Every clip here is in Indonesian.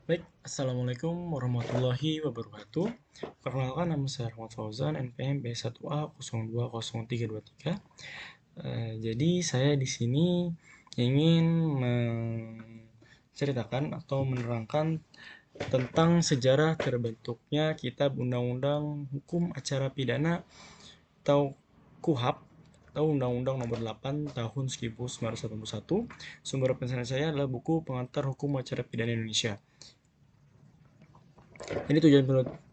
Baik, Assalamualaikum warahmatullahi wabarakatuh. Perkenalkan, nama saya Rahmat Fauzan, NPM B1A 020323. Jadi saya di sini ingin menceritakan atau menerangkan tentang sejarah terbentuknya Kitab Undang-Undang Hukum Acara Pidana atau KUHP atau Undang-Undang Nomor 8 Tahun 1981. Sumber referensi saya adalah buku Pengantar Hukum Acara Pidana Indonesia. Ini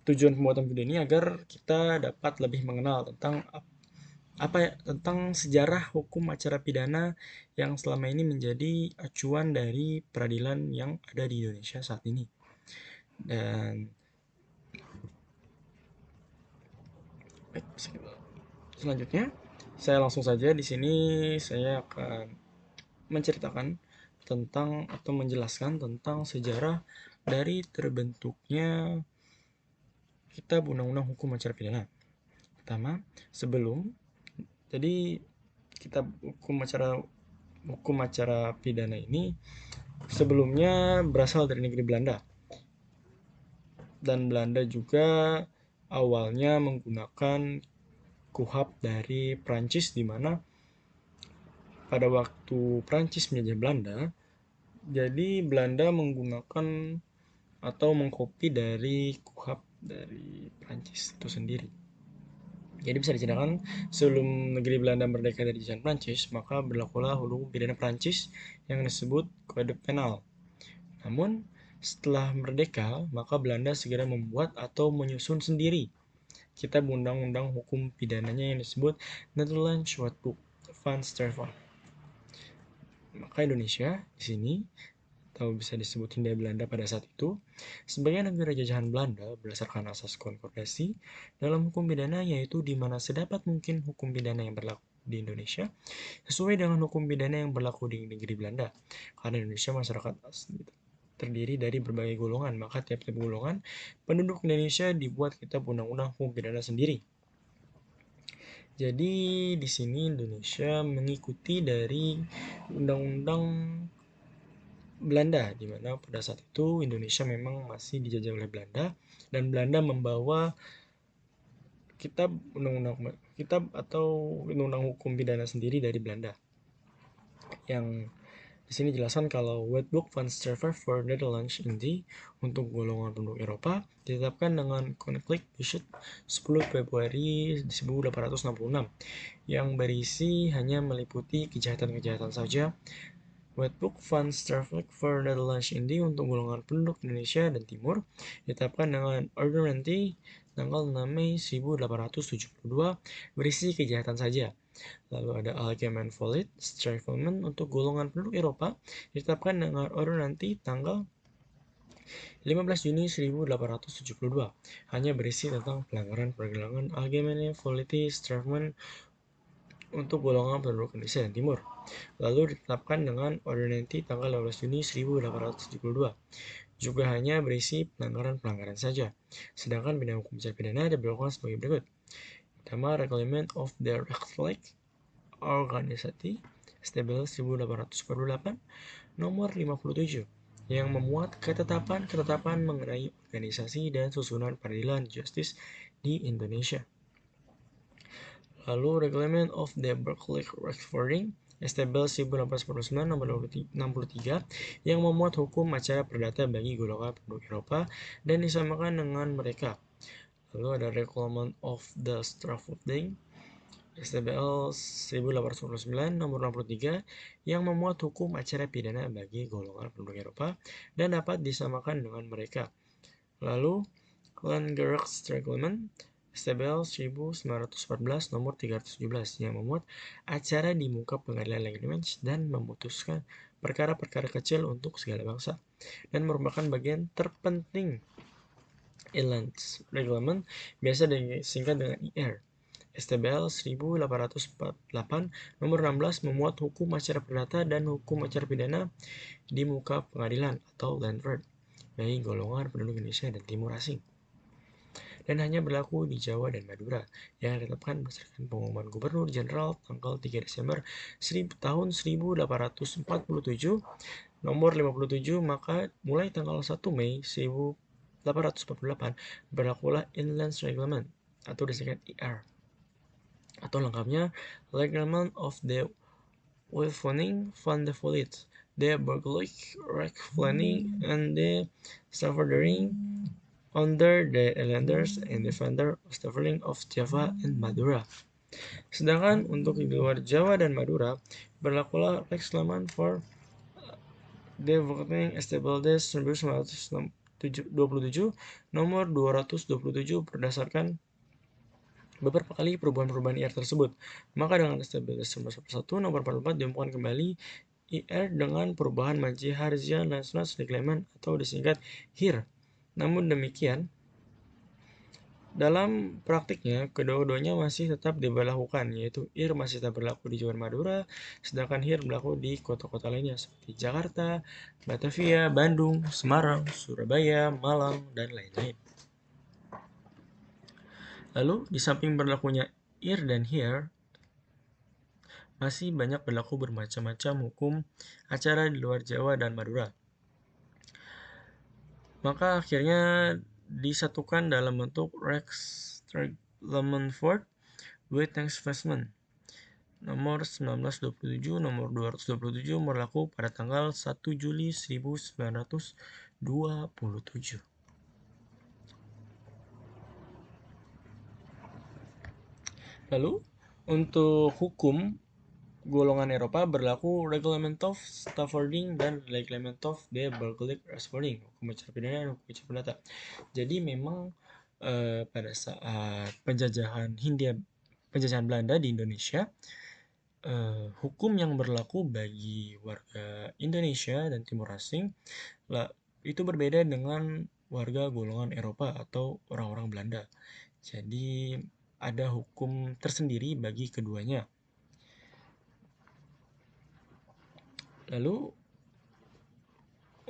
tujuan pembuatan video ini agar kita dapat lebih mengenal tentang tentang sejarah hukum acara pidana yang selama ini menjadi acuan dari peradilan yang ada di Indonesia saat ini. Dan selanjutnya saya langsung saja di sini saya akan menceritakan tentang atau menjelaskan tentang sejarah dari terbentuknya Kitab Undang-Undang Hukum Acara Pidana. Pertama, jadi kitab hukum acara pidana ini sebelumnya berasal dari negeri Belanda, dan Belanda juga awalnya menggunakan KUHP dari Prancis, di mana pada waktu Prancis menjajah Belanda, jadi Belanda menggunakan atau mengkopi dari KUHP dari Prancis itu sendiri. Jadi bisa diceritakan, sebelum negeri Belanda merdeka dari jajahan Prancis, maka berlakulah hukum pidana Prancis yang disebut Kode Penal. Namun, setelah merdeka, maka Belanda segera membuat atau menyusun sendiri kitab undang-undang hukum pidananya yang disebut Netherlands Wetboek van Strafrecht. Maka Indonesia di sini, atau bisa disebut Hindia Belanda pada saat itu, sebagai negara jajahan Belanda berdasarkan asas konkordasi dalam hukum pidana, yaitu di mana sedapat mungkin hukum pidana yang berlaku di Indonesia sesuai dengan hukum pidana yang berlaku di negeri Belanda. Karena Indonesia masyarakat terdiri dari berbagai golongan, maka tiap-tiap golongan penduduk Indonesia dibuat kitab undang-undang hukum pidana sendiri. Jadi di sini Indonesia mengikuti dari undang-undang Belanda, di mana pada saat itu Indonesia memang masih dijajah oleh Belanda, dan Belanda membawa kitab atau undang-undang hukum pidana sendiri dari Belanda. Yang di sini jelaskan kalau Wetboek van Strafrecht for Netherlands Indy untuk golongan penduduk Eropa ditetapkan dengan konflik Budget 10 Februari 1866 yang berisi hanya meliputi kejahatan-kejahatan saja. Wetboek van Strafrecht for Netherlands Indy untuk golongan penduduk Indonesia dan Timur ditetapkan dengan Ordonantie tanggal 6 Mei 1872 berisi kejahatan saja. Lalu ada Algemeen Volk Strafrecht untuk golongan penduduk Eropa ditetapkan dengan Ordonantie tanggal 15 Juni 1872, hanya berisi tentang pelanggaran pergelangan Algemene Volk Strafrecht untuk golongan penduduk Indonesia dan Timur. Lalu ditetapkan dengan Ordonantie tanggal 15 Juni 1872, juga hanya berisi pelanggaran-pelanggaran saja. Sedangkan bidang hukum acara pidana diberlakukan sebagai berikut. Pertama, Reglement of the Rechtelijk Organisasi STBL 1848 nomor 57 yang memuat ketetapan-ketetapan mengenai organisasi dan susunan peradilan justice di Indonesia. Lalu Reglement of the Berkeley Recording STBL 1849 nomor 63 yang memuat hukum acara perdata bagi golongan penduduk Eropa dan disamakan dengan mereka. Lalu ada Reglement of the Strafrecht STBL 1849 nomor 63 yang memuat hukum acara pidana bagi golongan penduduk Eropa dan dapat disamakan dengan mereka. Lalu Landgerichtsreglement STBL 1914 nomor 317 yang memuat acara di muka pengadilan Language dan memutuskan perkara-perkara kecil untuk segala bangsa dan merupakan bagian terpenting Inland Reglement, biasa disingkat dengan IR. STBL 1848 nomor 16 memuat hukum acara perdata dan hukum acara pidana di muka pengadilan atau Landward bagi golongan penduduk Indonesia dan Timur Asing, dan hanya berlaku di Jawa dan Madura, yang ditetapkan berdasarkan pengumuman Gubernur Jenderal tanggal 3 Desember tahun 1847 nomor 57, maka mulai tanggal 1 Mei 1848 berlakulah Inland Reglement atau disingkat IR, atau lengkapnya Reglement of the Wetvening van de Vliet, de Burgerlijk Rechtsplanning and de Stavoardering under the Islanders and Defender of Stavoarding of Java and Madura. Sedangkan untuk di luar Jawa dan Madura berlakulah Reglement for Developing Established 1927 nomor 227 berdasarkan beberapa kali perubahan-perubahan IR tersebut. Maka dengan Established 1941 nomor 44 ditemukan kembali IR dengan perubahan Maji Harzia National Reglement atau disingkat HIR. Namun demikian, dalam praktiknya, kedua-duanya masih tetap diberlakukan, yaitu IR masih tetap berlaku di Jawa Madura, sedangkan HIR berlaku di kota-kota lainnya seperti Jakarta, Batavia, Bandung, Semarang, Surabaya, Malang, dan lain-lain. Lalu, di samping berlakunya IR dan HIR, masih banyak berlaku bermacam-macam hukum acara di luar Jawa dan Madura. Maka akhirnya disatukan dalam bentuk Reglement for Wetensvestment nomor 1927 nomor 227 berlaku pada tanggal 1 Juli 1927. Lalu untuk hukum golongan Eropa berlaku Reglement of Stavoarding dan Reglement of the Burgerlijk Rechtsplanning, hukum acara pidana dan hukum acara perdata. Jadi memang pada saat penjajahan Belanda di Indonesia, hukum yang berlaku bagi warga Indonesia dan Timur Asing itu berbeda dengan warga golongan Eropa atau orang-orang Belanda. Jadi ada hukum tersendiri bagi keduanya. Lalu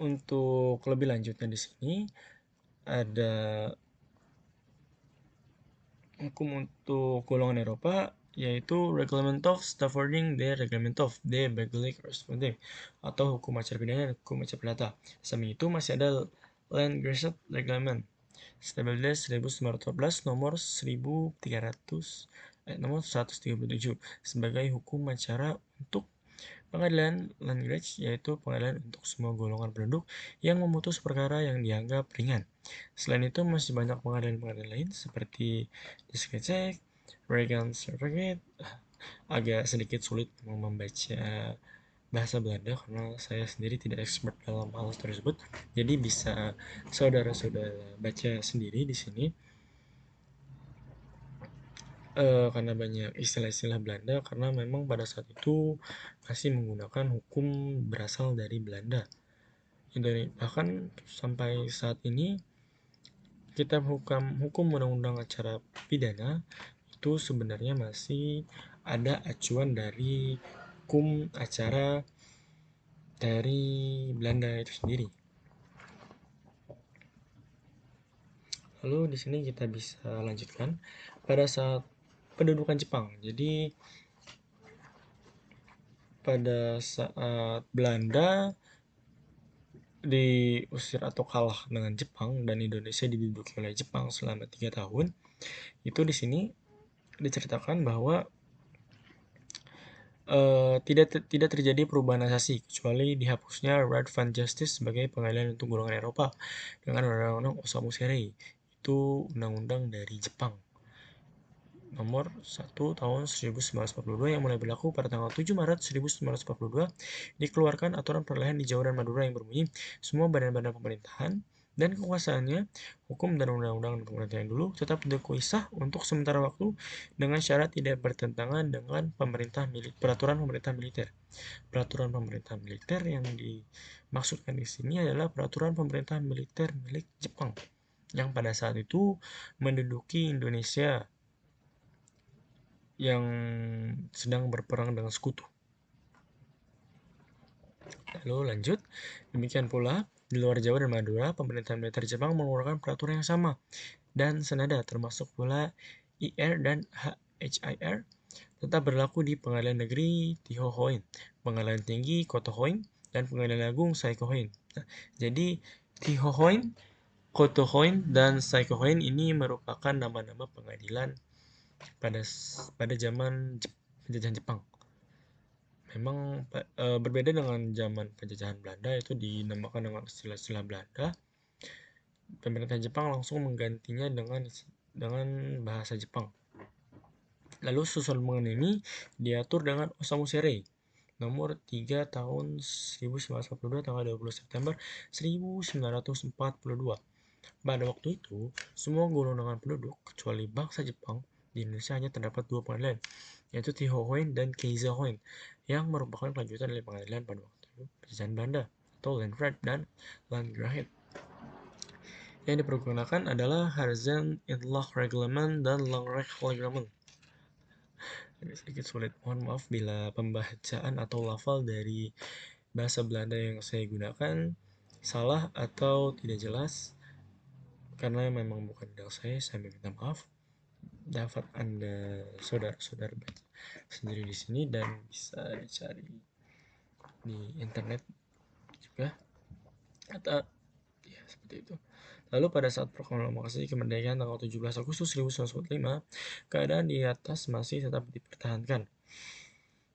untuk lebih lanjutnya di sini ada hukum untuk golongan Eropa, yaitu Reglement of Stavoarding the Reglement of the Burgerlijk Rechtsplanning atau hukum acara pidana dan hukum acara perdata. Samping itu masih ada Landgericht Reglement Established 1914 nomor 137 sebagai hukum acara untuk pengadilan Landgericht, yaitu pengadilan untuk semua golongan penduduk yang memutus perkara yang dianggap ringan. Selain itu masih banyak pengadilan-pengadilan lain seperti Diskecek, Regan Certificate. Agak sedikit sulit membaca bahasa Belanda karena saya sendiri tidak expert dalam hal tersebut. Jadi bisa saudara-saudara baca sendiri di sini. Karena banyak istilah-istilah Belanda, karena memang pada saat itu masih menggunakan hukum berasal dari Belanda. Bahkan sampai saat ini kitab hukum undang-undang acara pidana itu sebenarnya masih ada acuan dari hukum acara dari Belanda itu sendiri. Lalu di sini kita bisa lanjutkan pada saat pendudukan Jepang. Jadi pada saat Belanda diusir atau kalah dengan Jepang dan Indonesia diduduki oleh Jepang selama 3 tahun, itu di sini diceritakan bahwa tidak terjadi perubahan asasi kecuali dihapusnya Right Fund Justice sebagai pengadilan untuk golongan Eropa dengan undang-undang Osamu Serei. Itu undang-undang dari Jepang nomor 1 tahun 1942 yang mulai berlaku pada tanggal 7 Maret 1942. Dikeluarkan aturan peralihan di Jawa dan Madura yang berbunyi semua badan-badan pemerintahan dan kekuasaannya, hukum dan undang-undang pemerintahan dulu tetap dikuisah untuk sementara waktu dengan syarat tidak bertentangan dengan peraturan pemerintah militer. Peraturan pemerintah militer yang dimaksudkan di sini adalah peraturan pemerintah militer milik Jepang yang pada saat itu menduduki Indonesia yang sedang berperang dengan sekutu. Lalu lanjut, demikian pula di luar Jawa dan Madura, pemerintahan militer Jepang mengeluarkan peraturan yang sama dan senada, termasuk pula IR dan HIR tetap berlaku di Pengadilan Negeri Tihohoin, Pengadilan Tinggi Kotohoin, dan Pengadilan Agung Saikohoin. Nah, jadi Tihohoin, Kotohoin, dan Saikohoin ini merupakan nama-nama pengadilan pada pada zaman penjajahan Jepang. Memang berbeda dengan zaman penjajahan Belanda, itu dinamakan dengan istilah-istilah Belanda. Pemerintah Jepang langsung menggantinya dengan bahasa Jepang. Lalu susunan pengadilan ini diatur dengan Osamu Serei nomor 3 tahun 1942 tanggal 20 September 1942. Pada waktu itu, semua golongan penduduk kecuali bangsa Jepang di Indonesia hanya terdapat 2 pengadilan, yaitu Tihohoin dan Keizahoin, yang merupakan kelanjutan dari pengadilan pada waktu penjajahan Belanda atau Landgraf dan Landgrahet. Yang dipergunakan adalah Harzen Inlaw Reglement dan Landgraf Reglement. Ini sedikit sulit, mohon maaf bila pembacaan atau lafal dari bahasa Belanda yang saya gunakan salah atau tidak jelas, karena memang bukan bidang saya meminta maaf. Dapat Anda saudara-saudara baca sendiri di sini dan bisa dicari di internet juga, atau ya seperti itu. Lalu pada saat proklamasi kemerdekaan tanggal 17 Agustus 1945, keadaan di atas masih tetap dipertahankan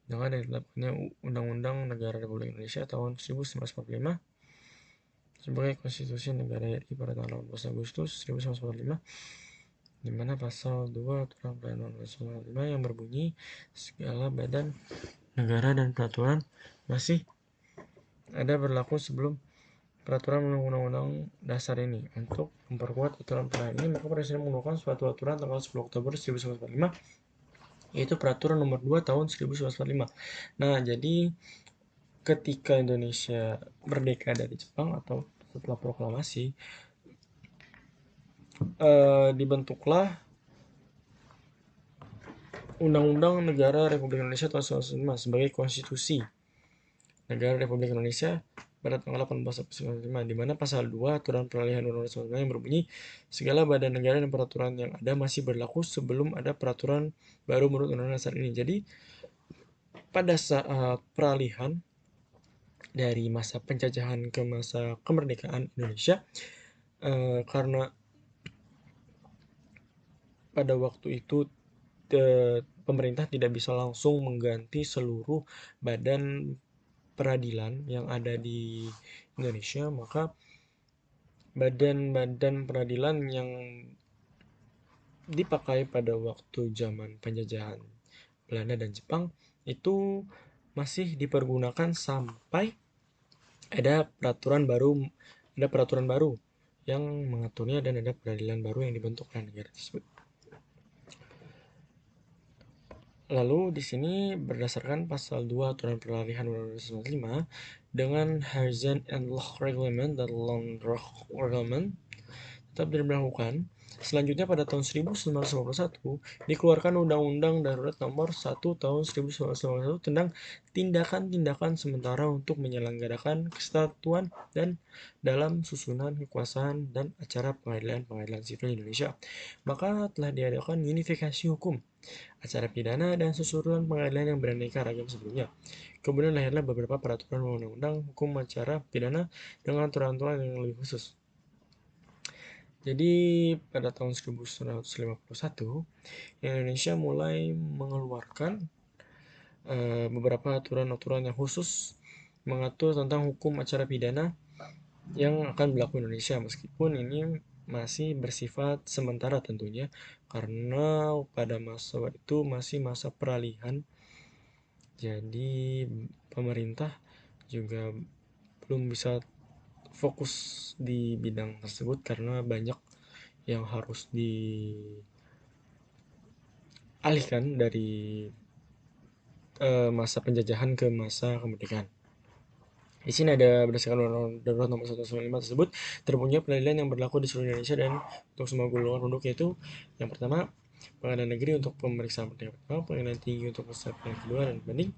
dengan ditetapkannya Undang-Undang Negara Republik Indonesia tahun 1945 sebagai konstitusi negara RI pada tanggal 18 Agustus 1945, di mana pasal 2 Aturan Perundang-Undangan 1945 yang berbunyi segala badan negara dan peraturan masih ada berlaku sebelum peraturan undang-undang dasar ini. Untuk memperkuat aturan peraturan ini, maka Presiden mengeluarkan suatu aturan tanggal 10 Oktober 1945, yaitu peraturan nomor 2 tahun 1945. Nah, jadi ketika Indonesia merdeka dari Jepang atau setelah proklamasi, dibentuklah Undang-Undang Negara Republik Indonesia tahun 1945 sebagai konstitusi Negara Republik Indonesia pada tanggal 18 Agustus 1945, di mana pasal 2 Aturan Peralihan Undang-Undang 1945 yang berbunyi segala badan negara dan peraturan yang ada masih berlaku sebelum ada peraturan baru menurut Undang-Undang Dasar ini. Jadi pada saat peralihan dari masa penjajahan ke masa kemerdekaan Indonesia, karena pada waktu itu pemerintah tidak bisa langsung mengganti seluruh badan peradilan yang ada di Indonesia, maka badan-badan peradilan yang dipakai pada waktu zaman penjajahan Belanda dan Jepang itu masih dipergunakan sampai ada peraturan baru yang mengaturnya dan ada peradilan baru yang dibentuk oleh negara tersebut. Lalu di sini berdasarkan pasal 2 Aturan Peralihan Undang-Undang 1945 dengan Harzen and Law Reglement dan Landgraf Reglement tetap diberlakukan. Selanjutnya pada tahun 1951 dikeluarkan Undang-Undang Darurat Nomor 1 Tahun 1951 tentang tindakan-tindakan sementara untuk menyelenggarakan kesatuan dan dalam susunan kekuasaan dan acara pengadilan-pengadilan sipil Indonesia. Maka telah diadakan unifikasi hukum acara pidana dan susunan pengadilan yang beraneka ragam sebelumnya. Kemudian lahirlah beberapa peraturan undang-undang hukum acara pidana dengan aturan-aturan yang lebih khusus. Jadi pada tahun 1951, Indonesia mulai mengeluarkan beberapa aturan-aturan yang khusus mengatur tentang hukum acara pidana yang akan berlaku di Indonesia, meskipun ini masih bersifat sementara tentunya, karena pada masa itu masih masa peralihan, jadi pemerintah juga belum bisa fokus di bidang tersebut karena banyak yang harus dialihkan dari masa penjajahan ke masa kemerdekaan. Di sini ada berdasarkan Undang-Undang Darurat Nomor 195 tersebut terpunya peradilan yang berlaku di seluruh Indonesia dan untuk semua golongan penduduk, yaitu yang pertama Pengadilan Negeri untuk pemeriksaan tingkat pertama, Pengadilan Tinggi untuk pemeriksaan kedua dan banding,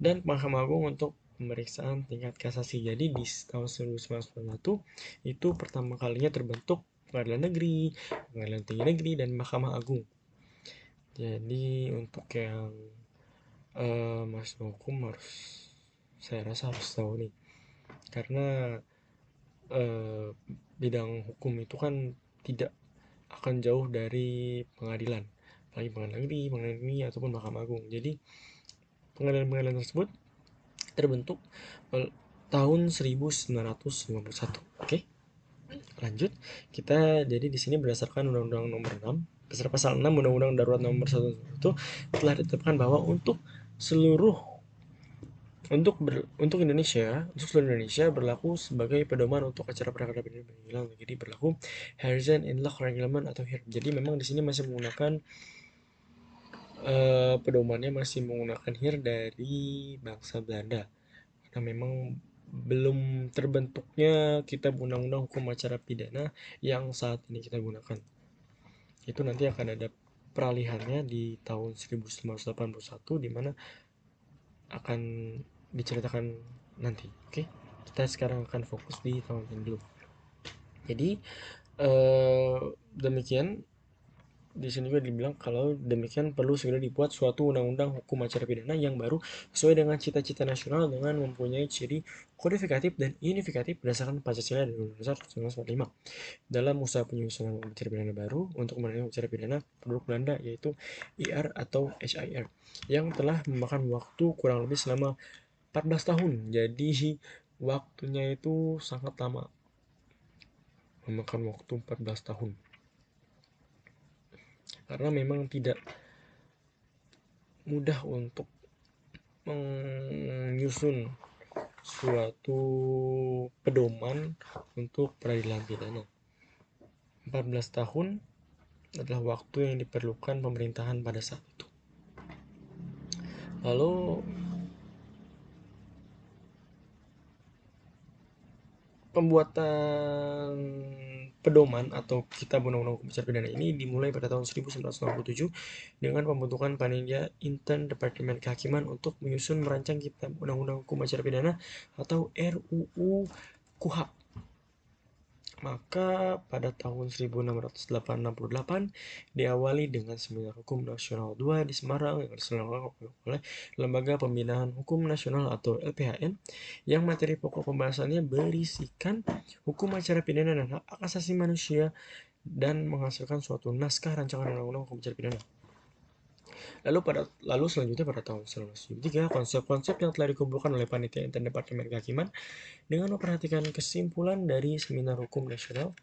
dan Mahkamah Agung untuk pemeriksaan tingkat kasasi. Jadi di tahun 1991 itu pertama kalinya terbentuk Pengadilan Negeri, Pengadilan Tinggi Negeri, dan Mahkamah Agung. Jadi untuk yang masuk hukum saya rasa harus tahu nih. karena bidang hukum itu kan tidak akan jauh dari pengadilan, apalagi pengadilan negeri ataupun Mahkamah Agung. Jadi pengadilan-pengadilan tersebut terbentuk tahun 1951. Oke, lanjut. Kita jadi di sini berdasarkan Undang-Undang Nomor 6, pasal 6 Undang-Undang Darurat Nomor 1 itu telah ditetapkan bahwa untuk Indonesia, untuk seluruh Indonesia berlaku sebagai pedoman untuk acara perkara pengadilan. Jadi berlaku Harrison Inlock Reglement atau HIR. Jadi memang di sini masih menggunakan pedomannya masih menggunakan HIR dari bangsa Belanda. Karena memang belum terbentuknya kitab undang-undang hukum acara pidana yang saat ini kita gunakan. Itu nanti akan ada peralihannya di tahun 1981 di mana akan diceritakan nanti. Oke, kita sekarang akan fokus di tahun ini dulu. Jadi demikian di sini juga dibilang kalau demikian perlu segera dibuat suatu undang-undang hukum acara pidana yang baru sesuai dengan cita-cita nasional dengan mempunyai ciri kodifikatif dan unifikatif berdasarkan Pancasila dan Undang-Undang Dasar 1945. Dalam usaha penyusunan hukum acara pidana baru untuk menangani acara pidana produk Belanda yaitu IR atau HIR yang telah memakan waktu kurang lebih selama 14 tahun. Jadi waktunya itu sangat lama, memakan waktu 14 tahun. Karena memang tidak mudah untuk menyusun suatu pedoman untuk peradilan pidana. 14 tahun adalah waktu yang diperlukan pemerintahan pada saat itu. Lalu pembuatan pedoman atau kitab undang-undang hukum acara pidana ini dimulai pada tahun 1997 dengan pembentukan panitia intern Departemen Kehakiman untuk menyusun merancang kitab undang-undang hukum acara pidana atau RUU KUHP. Maka pada tahun 1668 diawali dengan Seminar Hukum Nasional II di Semarang yang diselenggarakan oleh Lembaga Pembinaan Hukum Nasional atau LPHN yang materi pokok pembahasannya berisikan hukum acara pidana dan hak asasi manusia dan menghasilkan suatu naskah rancangan undang-undang hukum acara pidana. Lalu selanjutnya pada tahun 1973 konsep-konsep yang telah dikumpulkan oleh panitia intern Departemen Kehakiman dengan memperhatikan kesimpulan dari Seminar Hukum Nasional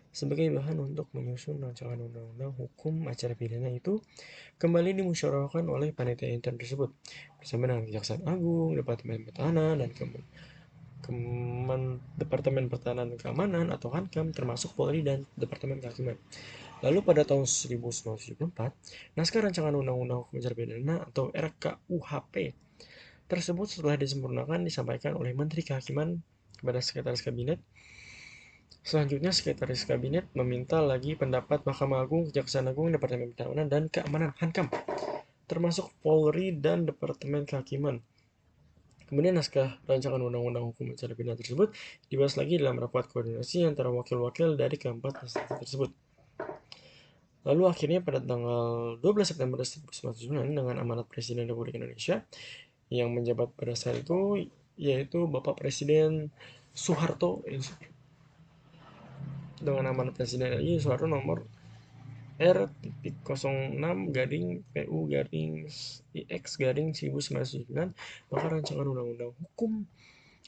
sebagai bahan untuk menyusun rancangan undang-undang hukum acara pidana itu kembali dimusyawarahkan oleh panitia intern tersebut bersama dengan Kejaksaan Agung, Departemen Pertahanan, dan Departemen Pertahanan dan Keamanan atau Hankam, termasuk Polri dan Departemen Kehakiman. Lalu pada tahun 1974, naskah rancangan undang-undang hukum acara pidana atau RKUHP tersebut setelah disempurnakan disampaikan oleh Menteri Kehakiman kepada Sekretaris Kabinet. Selanjutnya, Sekretaris Kabinet meminta lagi pendapat Mahkamah Agung, Kejaksaan Agung, Departemen Pertahanan dan Keamanan Hankam, termasuk Polri dan Departemen Kehakiman. Kemudian naskah rancangan undang-undang hukum acara pidana tersebut dibahas lagi dalam rapat koordinasi antara wakil-wakil dari keempat instansi tersebut. Lalu akhirnya pada tanggal 12 September 1999 dengan amanat Presiden Republik Indonesia yang menjabat pada saat itu yaitu Bapak Presiden Soeharto, dengan amanat Presiden RI Soeharto nomor R.0/PU/IX/1999, maka rancangan undang-undang hukum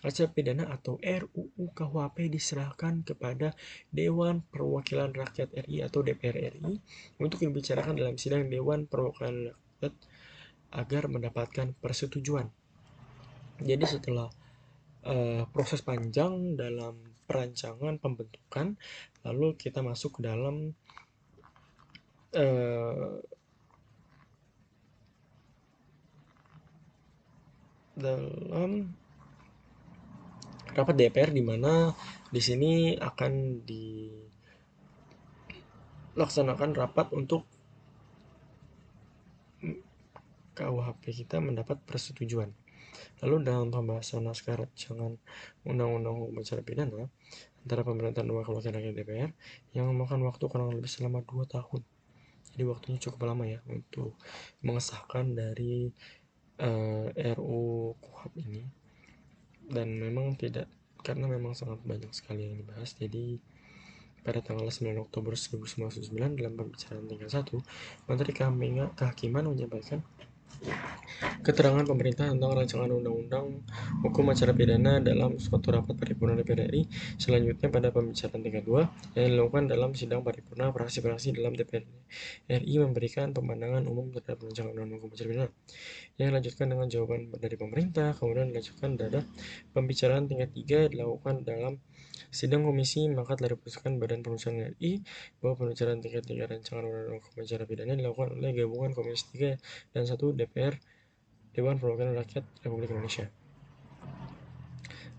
acara pidana atau RUU KUHP diserahkan kepada Dewan Perwakilan Rakyat RI atau DPR RI untuk dibicarakan dalam sidang Dewan Perwakilan Rakyat agar mendapatkan persetujuan. Jadi setelah proses panjang dalam perancangan pembentukan, lalu kita masuk ke dalam rapat DPR, di mana di sini akan dilaksanakan rapat untuk KUHP kita mendapat persetujuan. Lalu dalam pembahasan naskah rancangan undang-undang hukum acara pidana antara pemerintah dan wakil rakyat DPR yang memakan waktu kurang lebih selama 2 tahun. Jadi waktunya cukup lama ya untuk mengesahkan dari RUU KUHP ini, dan memang tidak karena memang sangat banyak sekali yang dibahas. Jadi pada tanggal 9 Oktober 1999 dalam pembicaraan tingkat 1, Menteri Kehakiman menyampaikan keterangan pemerintah tentang rancangan undang-undang hukum acara pidana dalam suatu rapat paripurna DPR RI. Selanjutnya pada pembicaraan tingkat 2 yang dilakukan dalam sidang paripurna, fraksi-fraksi dalam DPR RI memberikan pemandangan umum terhadap rancangan undang-undang hukum acara pidana yang dilanjutkan dengan jawaban dari pemerintah. Kemudian dilanjutkan pada pembicaraan tingkat 3 dilakukan dalam sidang komisi, maka telah diputuskan Badan Perusahaan RI bahwa pembicaraan tingkat 3 rancangan undang-undang hukum acara pidana dilakukan oleh gabungan Komisi 3 dan 1 DPR Dewan Perwakilan Rakyat Republik Indonesia.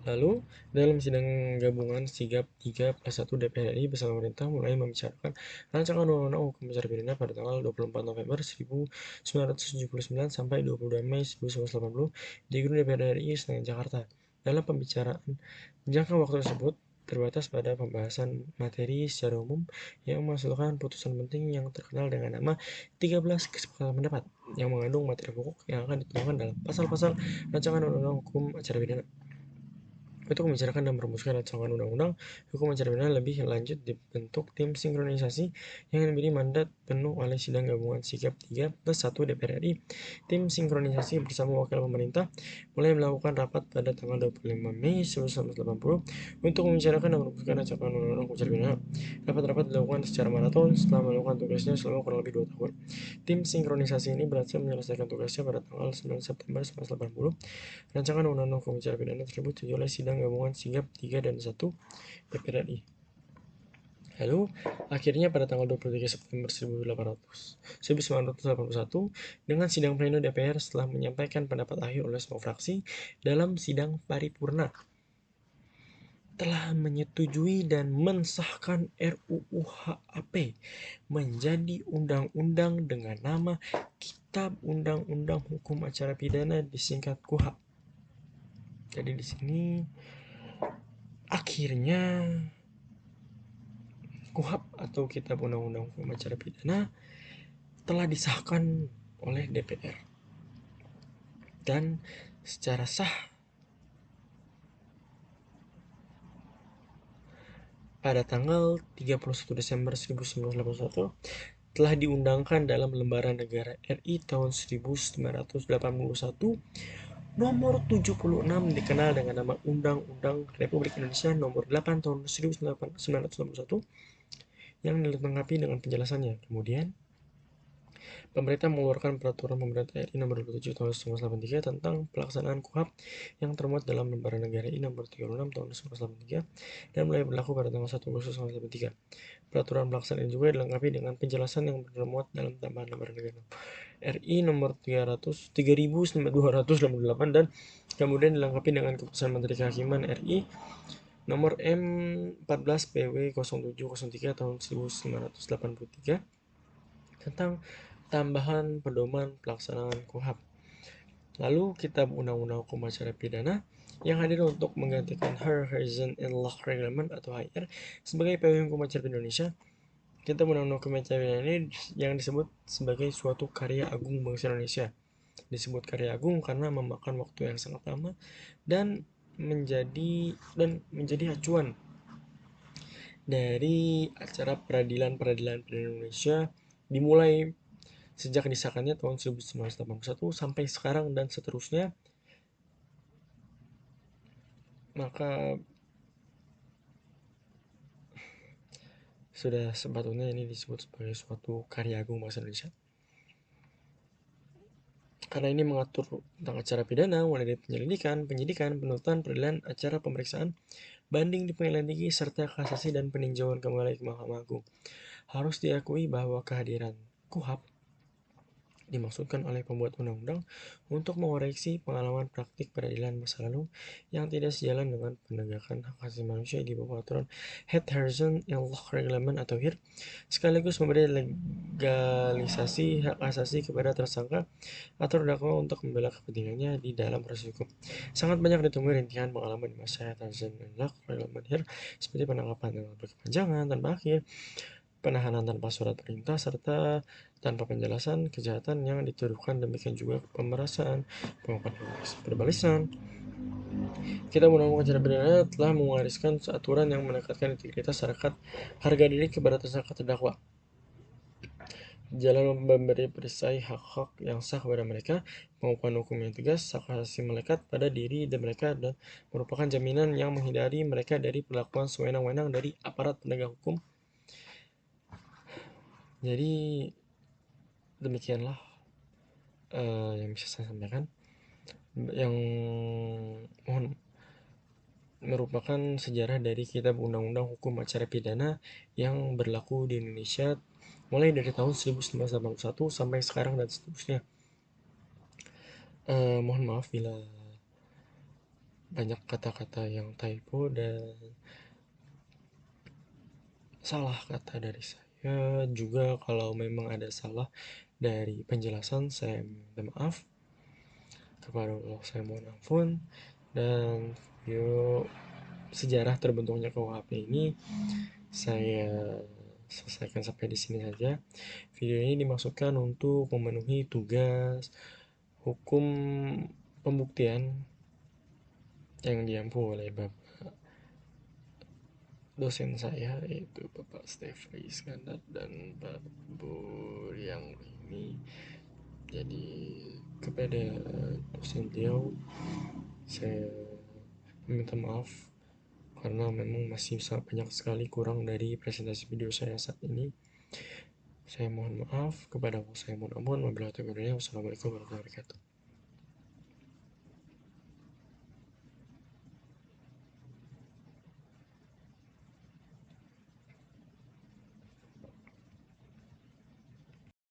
Lalu, dalam sidang gabungan Sigap 3 plus 1 DPR RI bersama pemerintah mulai membicarakan rancangan undang-undang hukum acara pidana pada tanggal 24 November 1979 sampai 22 Mei 1980 di Gedung DPR RI Senayan, Jakarta. Dalam pembicaraan jangka waktu tersebut terbatas pada pembahasan materi secara umum yang menghasilkan putusan penting yang terkenal dengan nama 13 kesepakatan pendapat yang mengandung materi pokok yang akan ditentukan dalam pasal-pasal rancangan undang-undang hukum acara pidana. Untuk membicarakan dan merumuskan rancangan undang-undang hukum acara pidana lebih lanjut dibentuk tim sinkronisasi yang diberi mandat penuh oleh sidang gabungan Sigap 3 plus 1 DPR RI. Tim sinkronisasi bersama wakil pemerintah mulai melakukan rapat pada tanggal 25 Mei 1980 untuk membicarakan dan merumuskan rancangan undang-undang hukum acara pidana. Rapat-rapat dilakukan secara maraton setelah melakukan tugasnya selama kurang lebih 2 tahun. Tim sinkronisasi ini berhasil menyelesaikan tugasnya pada tanggal 9 September 1980. Rancangan undang-undang hukum acara pidana tersebut diuji oleh sidang gabungan Sigap 3 dan 1 DPR RI. Lalu, akhirnya pada tanggal 23 September 1981 dengan sidang pleno DPR setelah menyampaikan pendapat akhir oleh semua fraksi dalam sidang paripurna telah menyetujui dan mensahkan RUU HAP menjadi undang-undang dengan nama Kitab Undang-Undang Hukum Acara Pidana disingkat KUHP. Jadi di sini akhirnya KUHP atau Kitab Undang-Undang Hukum Acara Pidana telah disahkan oleh DPR dan secara sah pada tanggal 31 Desember 1981 telah diundangkan dalam Lembaran Negara RI tahun 1981 nomor 76 dikenal dengan nama Undang-Undang Republik Indonesia nomor 8 tahun 1961 yang dilengkapi dengan penjelasannya. Kemudian pemerintah mengeluarkan peraturan pemerintah RI nomor 27 tahun 1983 tentang pelaksanaan KUHP yang termuat dalam Lembaran Negara RI nomor 36 tahun 1983 dan mulai berlaku pada tanggal 1 Agustus 1983. Peraturan pelaksanaan juga dilengkapi dengan penjelasan yang termuat dalam tambahan Lembaran Negara RI nomor 3288 dan kemudian dilengkapi dengan keputusan Menteri Kehakiman RI nomor M14 PW 0703 tahun 1983 tentang tambahan pedoman pelaksanaan KUHP. Lalu Kitab Undang-Undang Hukum Acara Pidana yang hadir untuk menggantikan Horizon and Law Reglement atau HR sebagai payung hukum acara Indonesia. Kitab Undang-Undang Hukum Acara Pidana ini yang disebut sebagai suatu karya agung bangsa Indonesia. Disebut karya agung karena memakan waktu yang sangat lama dan menjadi acuan dari acara peradilan Indonesia dimulai sejak disahkannya tahun 1981 sampai sekarang dan seterusnya. Maka sudah sepatutnya ini disebut sebagai suatu karya agung bangsa Indonesia. Karena ini mengatur tentang acara pidana mulai dari penyelidikan, penyidikan, penuntutan, peradilan, acara pemeriksaan, banding di pengadilan tinggi, serta kasasi dan peninjauan kembali ke Mahkamah Agung. Harus diakui bahwa kehadiran KUHP dimaksudkan oleh pembuat undang-undang untuk mengoreksi pengalaman praktik peradilan masa lalu yang tidak sejalan dengan penegakan hak asasi manusia di bawah aturan Horizon and Law Reglement atau HIR, sekaligus memberi legalisasi hak asasi kepada tersangka atau terdakwa untuk membela kepentingannya di dalam proses hukum. Sangat banyak ditemui rintihan pengalaman di masa Horizon and Law Reglement HIR seperti penangkapan yang berkepanjangan tanpa akhir, penahanan tanpa surat perintah, serta tanpa penjelasan, kejahatan yang dituduhkan, demikian juga pemerasan, penguapan verbalisan. Kitab Undang-Undang Acara Pidana telah mewariskan aturan yang meningkatkan integritas masyarakat, harga diri kepada tersangka terdakwa, jalan memberi perisai hak-hak yang sah kepada mereka, pengukuhan hukum yang tegas, hak asasi melekat pada diri dan mereka, dan merupakan jaminan yang menghindari mereka dari perlakuan sewenang-wenang dari aparat penegak hukum. Jadi demikianlah yang bisa saya sampaikan, yang mohon merupakan sejarah dari Kitab Undang-Undang Hukum Acara Pidana yang berlaku di Indonesia mulai dari tahun 1981 sampai sekarang dan seterusnya. Mohon maaf bila banyak kata-kata yang typo dan salah kata dari saya. Juga kalau memang ada salah dari penjelasan, saya minta maaf. Kepada Allah saya mohon ampun. Dan video sejarah terbentuknya KUHP ini saya selesaikan sampai di sini saja. Video ini dimaksudkan untuk memenuhi tugas hukum pembuktian yang diampu oleh Bapak dosen saya, yaitu Bapak Stefri Iskandar dan Pak Buryang ini. Jadi kepada dosen beliau saya meminta maaf karena memang masih sangat banyak sekali kurang dari presentasi video saya saat ini. Saya mohon maaf, kepada Allah saya mohon ampun. Wassalamualaikum warahmatullahi wabarakatuh.